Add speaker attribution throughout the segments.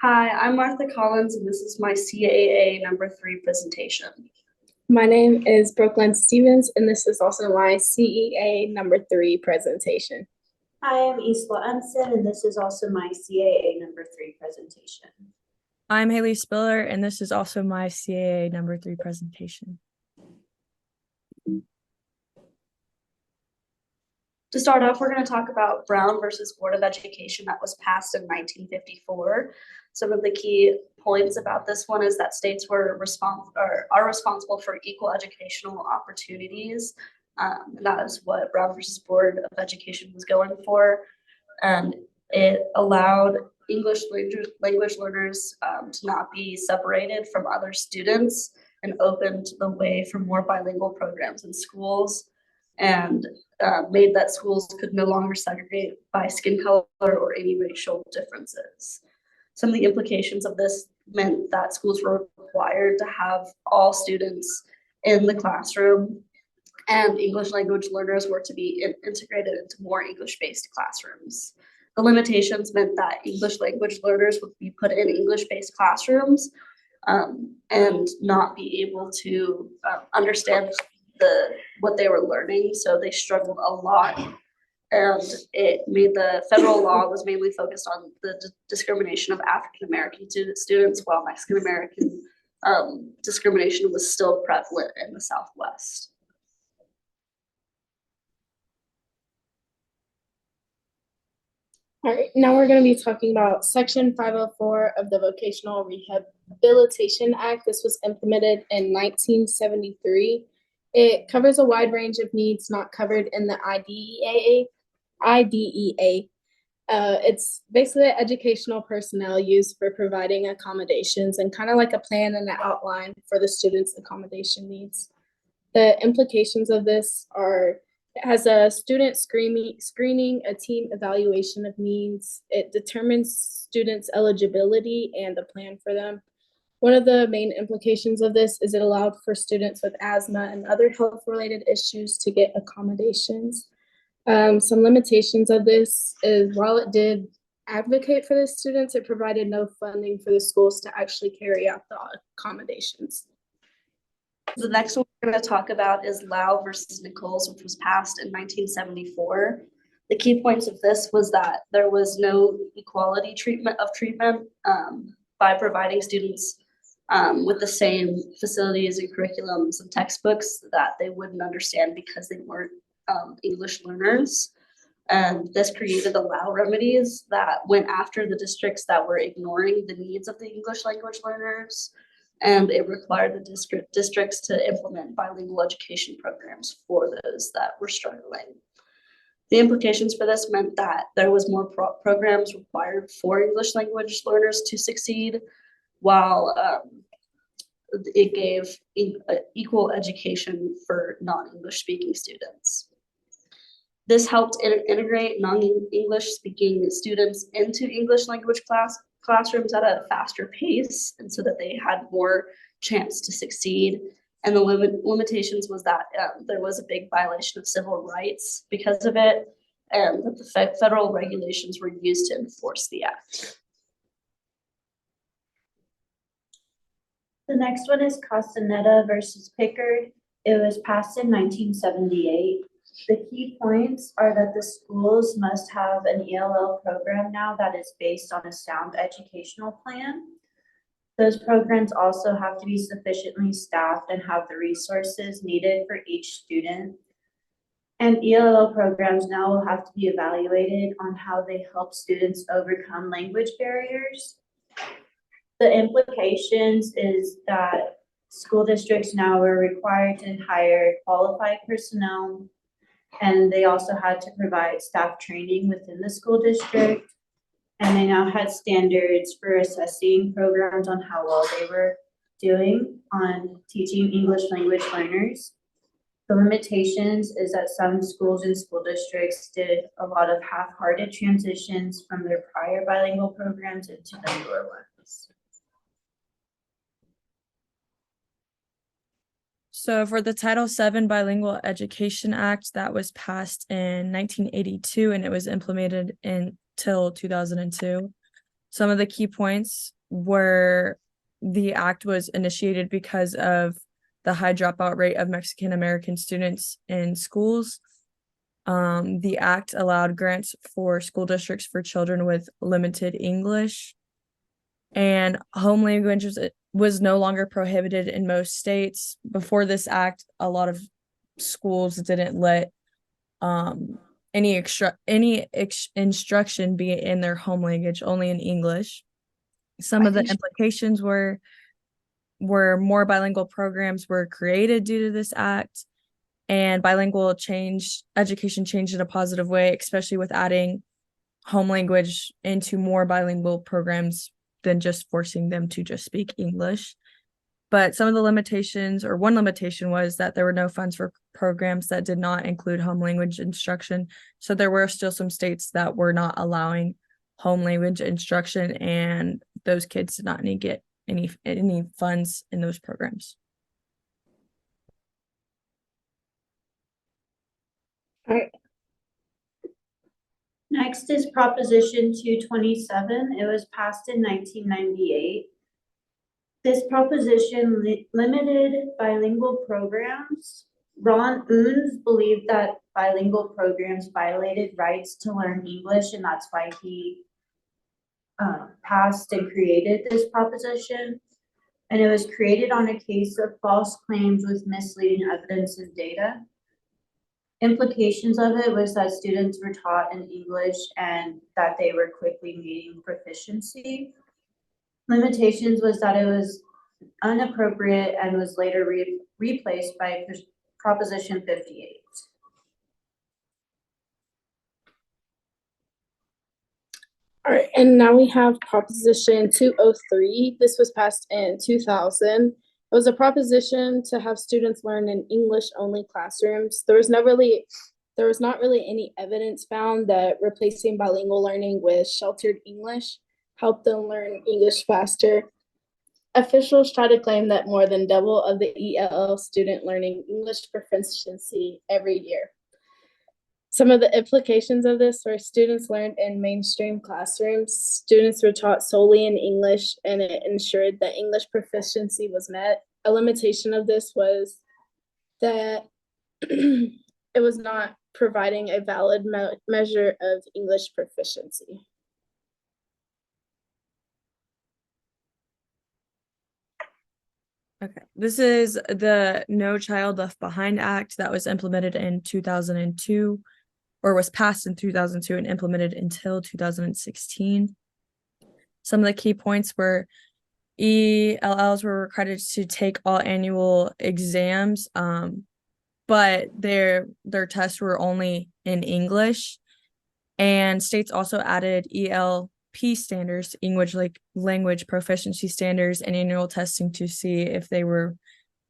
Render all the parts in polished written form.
Speaker 1: Hi, I'm Martha Collins, and this is my CAA number 3 presentation.
Speaker 2: My name is Brooklyn Stevens, and this is also my CEA number 3 presentation.
Speaker 3: I am Isla Ensign, and this is also my CAA number 3 presentation.
Speaker 4: I'm Haley Spiller, and this is also my CAA number 3 presentation.
Speaker 1: To start off, we're going to talk about Brown versus Board of Education that was passed in 1954. Some of the key points about this one is that states are responsible for equal educational opportunities. And that is what Brown versus Board of Education was going for. And it allowed English language learners to not be separated from other students and opened the way for more bilingual programs in schools, and made that schools could no longer segregate by skin color or any racial differences. Some of the implications of this meant that schools were required to have all students in the classroom, and English language learners were to be integrated into more English-based classrooms. The limitations meant that English language learners would be put in English-based classrooms and not be able to understand what they were learning, so they struggled a lot. And it made the federal law was mainly focused on the discrimination of African American students, while Mexican American discrimination was still prevalent in the Southwest.
Speaker 2: All right, now we're going to be talking about Section 504 of the Vocational Rehabilitation Act. This was implemented in 1973. It covers a wide range of needs not covered in the IDEA. It's basically educational personnel used for providing accommodations and kind of like a plan and an outline for the students' accommodation needs. The implications of this are it has a student screening, a team evaluation of needs. It determines students' eligibility and a plan for them. One of the main implications of this is it allowed for students with asthma and other health-related issues to get accommodations. Some limitations of this is while it did advocate for the students, it provided no funding for the schools to actually carry out the accommodations.
Speaker 1: The next one we're going to talk about is Lau versus Nichols, which was passed in 1974. The key points of this was that there was no equality treatment by providing students with the same facilities and curriculums and textbooks that they wouldn't understand because they weren't English learners. And this created allow remedies that went after the districts that were ignoring the needs of the English language learners, and it required the districts to implement bilingual education programs for those that were struggling. The implications for this meant that there was more programs required for English language learners to succeed, while it gave equal education for non-English speaking students. This helped integrate non-English speaking students into English language classrooms at a faster pace, and so that they had more chance to succeed. And the limitations was that there was a big violation of civil rights because of it, and that the federal regulations were used to enforce the act.
Speaker 3: The next one is Castaneda versus Pickard. It was passed in 1978. The key points are that the schools must have an ELL program now that is based on a sound educational plan. Those programs also have to be sufficiently staffed and have the resources needed for each student. And ELL programs now will have to be evaluated on how they help students overcome language barriers. The implications is that school districts now are required to hire qualified personnel, and they also had to provide staff training within the school district. And they now had standards for assessing programs on how well they were doing on teaching English language learners. The limitations is that some schools and school districts did a lot of half-hearted transitions from their prior bilingual programs into the newer ones.
Speaker 4: So for the Title VII Bilingual Education Act, that was passed in 1982, and it was implemented until 2002. Some of the key points were the act was initiated because of the high dropout rate of Mexican American students in schools. The act allowed grants for school districts for children with limited English, and home language was no longer prohibited in most states. Before this act, a lot of schools didn't let any instruction be in their home language, only in English. Some of the implications were more bilingual programs were created due to this act, and bilingual education changed in a positive way, especially with adding home language into more bilingual programs than just forcing them to just speak English. But some of the limitations, or one limitation, was that there were no funds for programs that did not include home language instruction. So there were still some states that were not allowing home language instruction, and those kids did not get any funds in those programs.
Speaker 2: All right.
Speaker 3: Next is Proposition 227. It was passed in 1998. This proposition limited bilingual programs. Ron Unz believed that bilingual programs violated rights to learn English, and that's why he passed and created this proposition. And it was created on a case of false claims with misleading evidence and data. Implications of it was that students were taught in English and that they were quickly gaining proficiency. Limitations was that it was inappropriate and was later replaced by Proposition 58.
Speaker 2: All right, and now we have Proposition 203. This was passed in 2000. It was a proposition to have students learn in English-only classrooms. There was not really any evidence found that replacing bilingual learning with sheltered English helped them learn English faster. Officials try to claim that more than double of the ELL student learning English proficiency every year. Some of the implications of this were students learned in mainstream classrooms. Students were taught solely in English, and it ensured that English proficiency was met. A limitation of this was that it was not providing a valid measure of English proficiency.
Speaker 4: Okay, this is the No Child Left Behind Act that was implemented in 2002, or was passed in 2002 and implemented until 2016. Some of the key points were ELLs were required to take all annual exams, but their tests were only in English. And states also added ELP standards, language proficiency standards, and annual testing to see if they were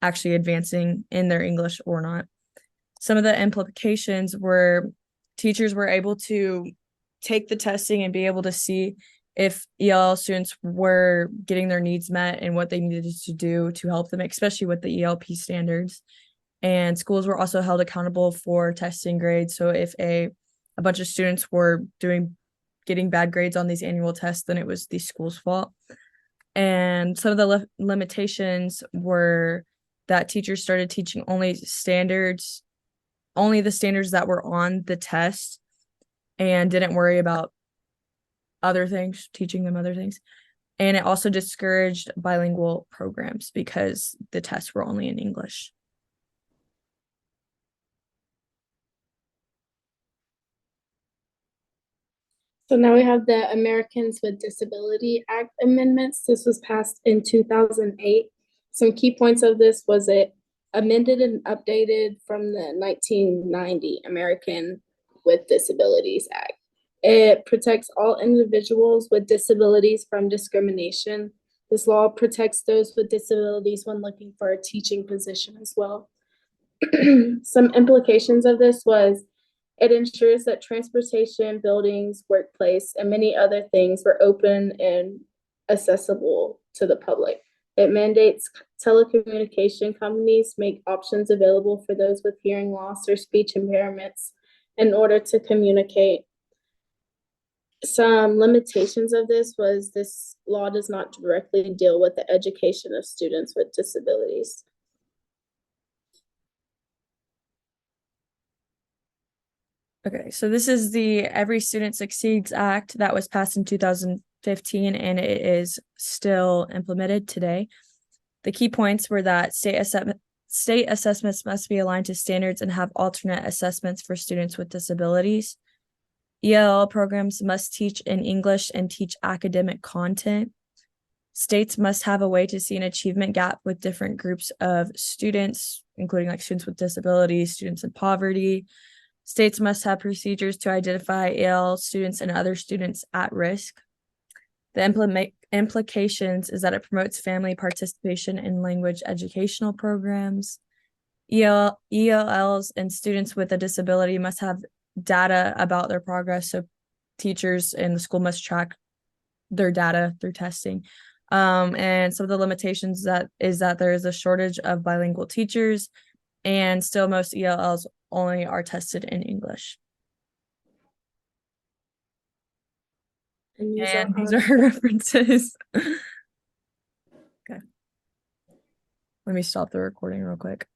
Speaker 4: actually advancing in their English or not. Some of the implications were teachers were able to take the testing and be able to see if ELL students were getting their needs met and what they needed to do to help them, especially with the ELP standards. And schools were also held accountable for testing grades. So if a bunch of students were getting bad grades on these annual tests, then it was the school's fault. And some of the limitations were that teachers started teaching only the standards that were on the test, and didn't worry about teaching them other things. And it also discouraged bilingual programs because the tests were only in English.
Speaker 2: So now we have the Americans with Disability Act amendments. This was passed in 2008. Some key points of this was it amended and updated from the 1990 American with Disabilities Act. It protects all individuals with disabilities from discrimination. This law protects those with disabilities when looking for a teaching position as well. Some implications of this was it ensures that transportation, buildings, workplace, and many other things were open and accessible to the public. It mandates telecommunication companies make options available for those with hearing loss or speech impairments in order to communicate. Some limitations of this was this law does not directly deal with the education of students with disabilities.
Speaker 4: Okay, so this is the Every Student Succeeds Act that was passed in 2015 and it is still implemented today. The key points were that state assessments must be aligned to standards and have alternate assessments for students with disabilities. ELL programs must teach in English and teach academic content. States must have a way to see an achievement gap with different groups of students, including like students with disabilities, students in poverty. States must have procedures to identify ELL students and other students at risk. The implications is that it promotes family participation in language educational programs. ELLs and students with a disability must have data about their progress, so teachers in the school must track their data through testing. And some of the limitations is that there is a shortage of bilingual teachers, and still most ELLs only are tested in English.
Speaker 2: And
Speaker 4: These are her references. Okay. Let me stop the recording real quick.